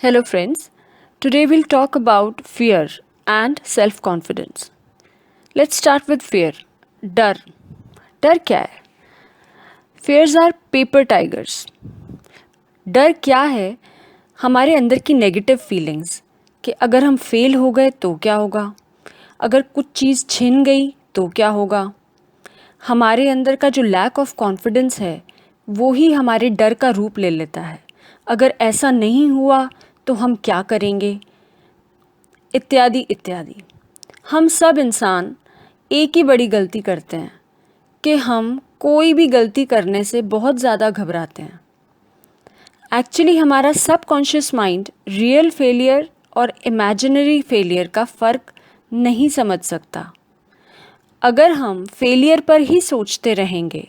Hello, friends. Today we'll talk about fear and self confidence. Let's start with fear. डर डर क्या है? Fears are paper tigers. डर क्या है? हमारे अंदर की नेगेटिव फीलिंग्स कि अगर हम फेल हो गए तो क्या होगा, अगर कुछ चीज़ छिन गई तो क्या होगा। हमारे अंदर का जो लैक ऑफ कॉन्फिडेंस है वो ही हमारे डर का रूप ले लेता है। अगर ऐसा नहीं हुआ तो हम क्या करेंगे, इत्यादि इत्यादि। हम सब इंसान एक ही बड़ी गलती करते हैं कि हम कोई भी गलती करने से बहुत ज़्यादा घबराते हैं। एक्चुअली हमारा सबकॉन्शियस माइंड रियल फेलियर और इमेजिनरी फेलियर का फ़र्क नहीं समझ सकता। अगर हम फेलियर पर ही सोचते रहेंगे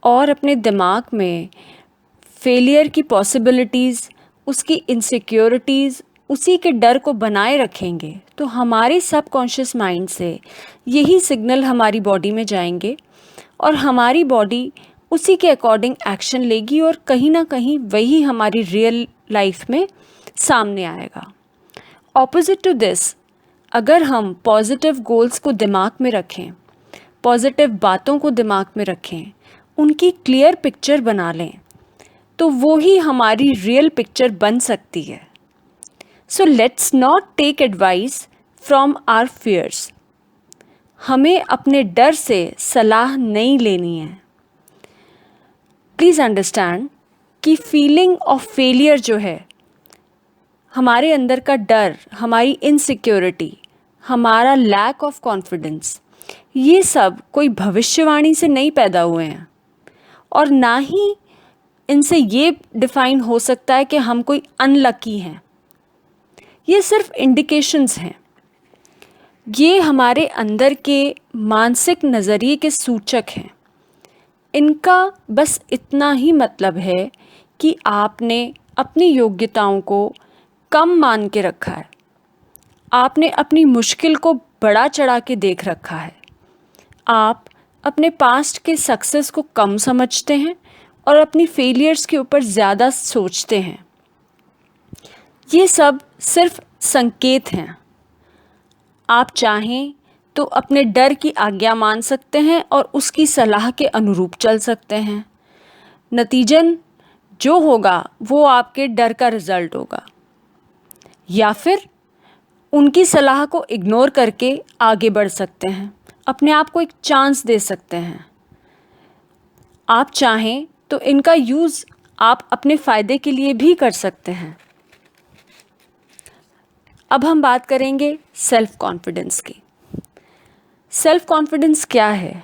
और अपने दिमाग में फेलियर की पॉसिबिलिटीज़, उसकी इनसिक्योरिटीज़, उसी के डर को बनाए रखेंगे तो हमारे सबकॉन्शियस माइंड से यही सिग्नल हमारी बॉडी में जाएंगे और हमारी बॉडी उसी के अकॉर्डिंग एक्शन लेगी और कहीं ना कहीं वही हमारी रियल लाइफ में सामने आएगा। ऑपोजिट टू दिस, अगर हम पॉजिटिव गोल्स को दिमाग में रखें, पॉजिटिव बातों को दिमाग में रखें, उनकी क्लियर पिक्चर बना लें तो वो ही हमारी रियल पिक्चर बन सकती है। So let's not take advice from our fears. हमें अपने डर से सलाह नहीं लेनी है। प्लीज़ अंडरस्टैंड कि फीलिंग ऑफ फेलियर जो है, हमारे अंदर का डर, हमारी इनसिक्योरिटी, हमारा लैक ऑफ कॉन्फिडेंस, ये सब कोई भविष्यवाणी से नहीं पैदा हुए हैं और ना ही इनसे ये डिफ़ाइन हो सकता है कि हम कोई अनलकी हैं। ये सिर्फ इंडिकेशंस हैं। ये हमारे अंदर के मानसिक नज़रिए के सूचक हैं। इनका बस इतना ही मतलब है कि आपने अपनी योग्यताओं को कम मान के रखा है, आपने अपनी मुश्किल को बढ़ा चढ़ा के देख रखा है, आप अपने पास्ट के सक्सेस को कम समझते हैं और अपनी फेलियर्स के ऊपर ज़्यादा सोचते हैं। ये सब सिर्फ संकेत हैं। आप चाहें तो अपने डर की आज्ञा मान सकते हैं और उसकी सलाह के अनुरूप चल सकते हैं। नतीजन जो होगा वो आपके डर का रिजल्ट होगा, या फिर उनकी सलाह को इग्नोर करके आगे बढ़ सकते हैं, अपने आप को एक चांस दे सकते हैं। आप चाहें तो इनका यूज़ आप अपने फ़ायदे के लिए भी कर सकते हैं। अब हम बात करेंगे सेल्फ कॉन्फिडेंस की। सेल्फ कॉन्फिडेंस क्या है?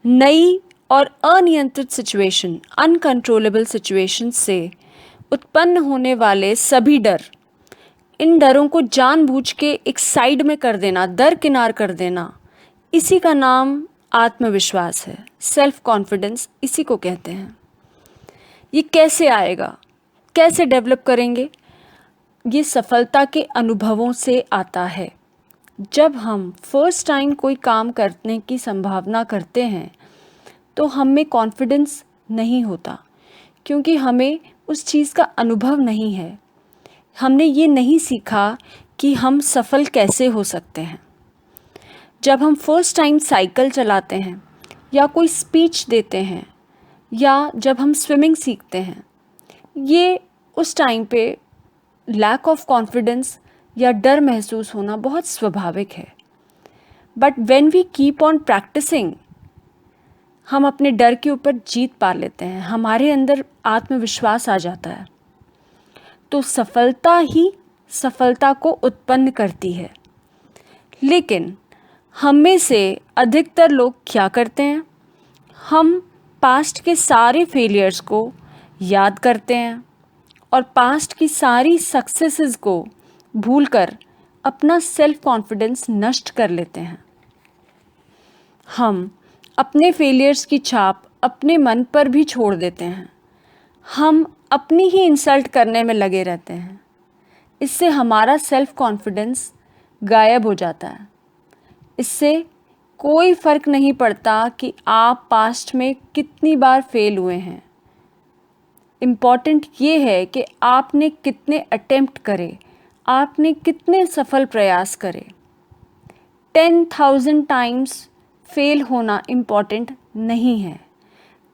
नई और अनियंत्रित सिचुएशन, अनकंट्रोलेबल सिचुएशन से उत्पन्न होने वाले सभी डर, इन डरों को जानबूझ के एक साइड में कर देना, दरकिनार कर देना, इसी का नाम आत्मविश्वास है। सेल्फ कॉन्फिडेंस इसी को कहते हैं। ये कैसे आएगा, कैसे डेवलप करेंगे? ये सफलता के अनुभवों से आता है। जब हम फर्स्ट टाइम कोई काम करने की संभावना करते हैं तो हम में कॉन्फिडेंस नहीं होता, क्योंकि हमें उस चीज़ का अनुभव नहीं है। हमने ये नहीं सीखा कि हम सफल कैसे हो सकते हैं। जब हम फर्स्ट टाइम साइकिल चलाते हैं या कोई स्पीच देते हैं या जब हम स्विमिंग सीखते हैं, ये उस टाइम पे लैक ऑफ कॉन्फिडेंस या डर महसूस होना बहुत स्वाभाविक है। But when we keep on practising, हम अपने डर के ऊपर जीत पा लेते हैं, हमारे अंदर आत्मविश्वास आ जाता है। तो सफलता ही सफलता को उत्पन्न करती है। लेकिन हम में से अधिकतर लोग क्या करते हैं? हम पास्ट के सारे फेलियर्स को याद करते हैं और पास्ट की सारी सक्सेसेस को भूलकर अपना सेल्फ कॉन्फिडेंस नष्ट कर लेते हैं। हम अपने फेलियर्स की छाप अपने मन पर भी छोड़ देते हैं। हम अपनी ही इंसल्ट करने में लगे रहते हैं। इससे हमारा सेल्फ कॉन्फिडेंस गायब हो जाता है। इससे कोई फ़र्क नहीं पड़ता कि आप पास्ट में कितनी बार फेल हुए हैं। इम्पॉर्टेंट ये है कि आपने कितने अटेम्प्ट करे, आपने कितने सफल प्रयास करे। 10,000 टाइम्स फेल होना इम्पॉर्टेंट नहीं है।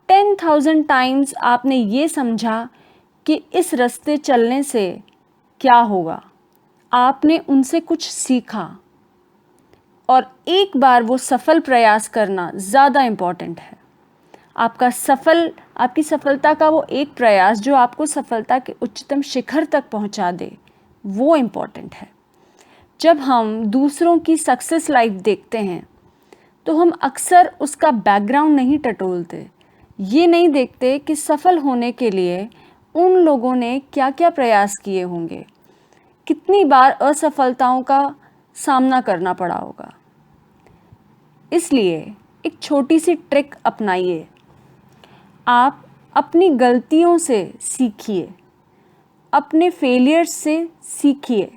10,000 टाइम्स आपने ये समझा कि इस रास्ते चलने से क्या होगा, आपने उनसे कुछ सीखा, और एक बार वो सफल प्रयास करना ज़्यादा इम्पॉर्टेंट है। आपकी सफलता का वो एक प्रयास जो आपको सफलता के उच्चतम शिखर तक पहुंचा दे, वो इम्पॉर्टेंट है। जब हम दूसरों की सक्सेस लाइफ देखते हैं तो हम अक्सर उसका बैकग्राउंड नहीं टटोलते, ये नहीं देखते कि सफल होने के लिए उन लोगों ने क्या क्या प्रयास किए होंगे, कितनी बार असफलताओं का सामना करना पड़ा होगा। इसलिए एक छोटी सी ट्रिक अपनाइए। आप अपनी गलतियों से सीखिए, अपने फेलियर्स से सीखिए,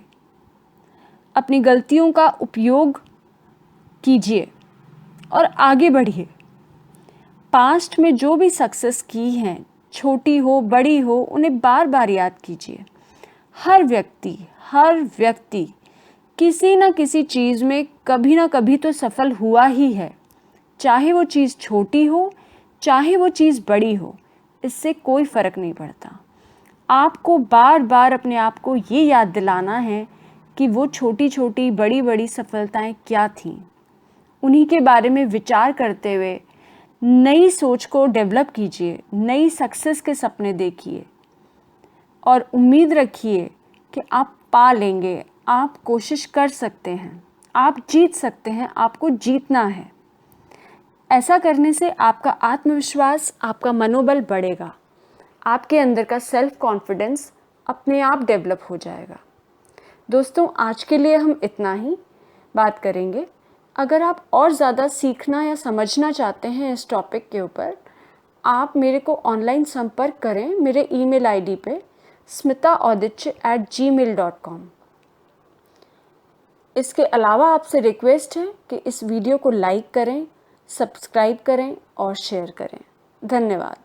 अपनी गलतियों का उपयोग कीजिए और आगे बढ़िए। पास्ट में जो भी सक्सेस की हैं, छोटी हो बड़ी हो, उन्हें बार बार याद कीजिए। हर व्यक्ति किसी न किसी चीज़ में कभी ना कभी तो सफल हुआ ही है, चाहे वो चीज़ छोटी हो चाहे वो चीज़ बड़ी हो, इससे कोई फ़र्क नहीं पड़ता। आपको बार बार अपने आप को ये याद दिलाना है कि वो छोटी छोटी बड़ी बड़ी सफलताएं क्या थीं। उन्हीं के बारे में विचार करते हुए नई सोच को डेवलप कीजिए, नई सक्सेस के सपने देखिए और उम्मीद रखिए कि आप पा लेंगे। आप कोशिश कर सकते हैं, आप जीत सकते हैं, आपको जीतना है। ऐसा करने से आपका आत्मविश्वास, आपका मनोबल बढ़ेगा, आपके अंदर का सेल्फ कॉन्फिडेंस अपने आप डेवलप हो जाएगा। दोस्तों, आज के लिए हम इतना ही बात करेंगे। अगर आप और ज़्यादा सीखना या समझना चाहते हैं इस टॉपिक के ऊपर, आप मेरे को ऑनलाइन संपर्क करें मेरे ईमेल आईडी पे smitauditya@gmail.com। इसके अलावा आपसे रिक्वेस्ट है कि इस वीडियो को लाइक करें, सब्सक्राइब करें और शेयर करें। धन्यवाद।